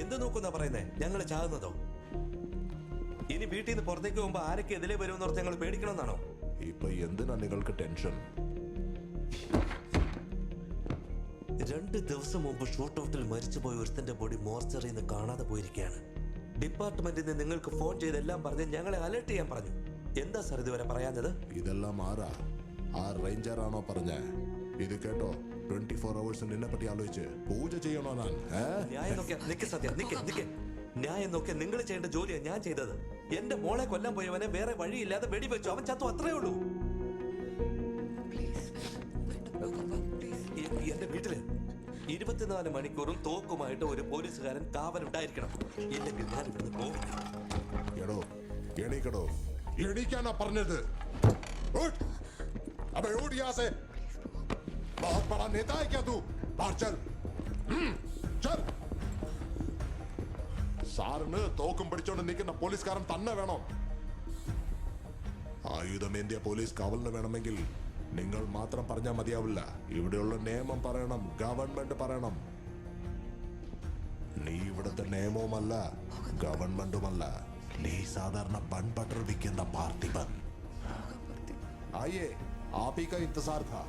എന്ത് നോക്കുന്ന പറയുന്നേ? ഞങ്ങൾ ചാകുന്നതോ? ഇനി വീട്ടിൽ നിന്ന് പുറത്തേക്ക് പോകുമ്പോ ആരൊക്കെ എതിലേ വരുമെന്ന് ഓർത്ത് ഞങ്ങൾ പേടിക്കണമെന്നാണോ? ഇപ്പൊ എന്തിനാ നിങ്ങൾക്ക് ടെൻഷൻ? 2 ദിവസം മുമ്പ് ഷൂട്ട് ഔട്ടിൽ മരിച്ചുപോയ ഒരുത്തന്റെ ബോഡി മോർച്ചറിയിൽ നിന്ന് കാണാതെ പോയിരിക്കുകയാണ്. ഡിപ്പാർട്ട്മെന്റിൽ നിന്ന് നിങ്ങൾക്ക് ഫോൺ ചെയ്തെല്ലാം പറഞ്ഞ് ഞങ്ങളെ അലർട്ട് ചെയ്യാൻ പറഞ്ഞു. എന്താ സാർ ഇതുവരെ പറയാഞ്ഞത്? ഇതെല്ലാം ആരാ? ആ റേഞ്ചർ ആണോ പറഞ്ഞ? ഇത് കേട്ടോ, 24 hours നിന്നെ പറ്റി ആലോചിച്ച് പൂജ ചെയ്യണോ ഞാൻ? ന്യായം നോക്കിയാ നിക്ക് സത്യം, നിക്ക്. ന്യായം നോക്കിയാ നിങ്ങൾ ചെയ്യേണ്ട ജോലിയാണ് ഞാൻ ചെയ്തത്. എന്റെ മോളെ കൊല്ലാൻ പോയവനെ വേറെ വഴിയില്ലാതെ വെടിവെച്ചു, അവൻ ചത്തു, അത്രേ ഉള്ളൂ. എന്റെ വീട്ടില് 24 മണിക്കൂറും തോക്കുമായിട്ട് ഒരു പോലീസുകാരൻ കാവലുണ്ടായിരിക്കണം. ഇല്ലെങ്കിൽ ഞാൻ ഇവിടുന്ന് പോകും. എടോ, എണീക്കടോ. എണീക്കാനാ പറഞ്ഞത്. अबे उठ यहाँ से, बहुत बड़ा नेता है क्या तू? बाहर चल, चल. സാറിന് തോക്കും പിടിച്ചോണ്ട് നിൽക്കുന്ന പോലീസുകാരൻ തന്നെ വേണം. ആയുധമേന്തിയ പോലീസ് കാവലിന് വേണമെങ്കിൽ നിങ്ങൾ മാത്രം പറഞ്ഞാൽ മതിയാവില്ല. ഇവിടെയുള്ള നിയമം പറയണം, ഗവൺമെന്റ് പറയണം. നീ ഇവിടുത്തെ നിയമവുമല്ല ഗവൺമെന്റുമല്ല, നീ സാധാരണ ബൺ ബട്ടർ വിൽക്കുന്ന പാർത്ഥിപൻ. ആയേ, आप ही का इंतजार था.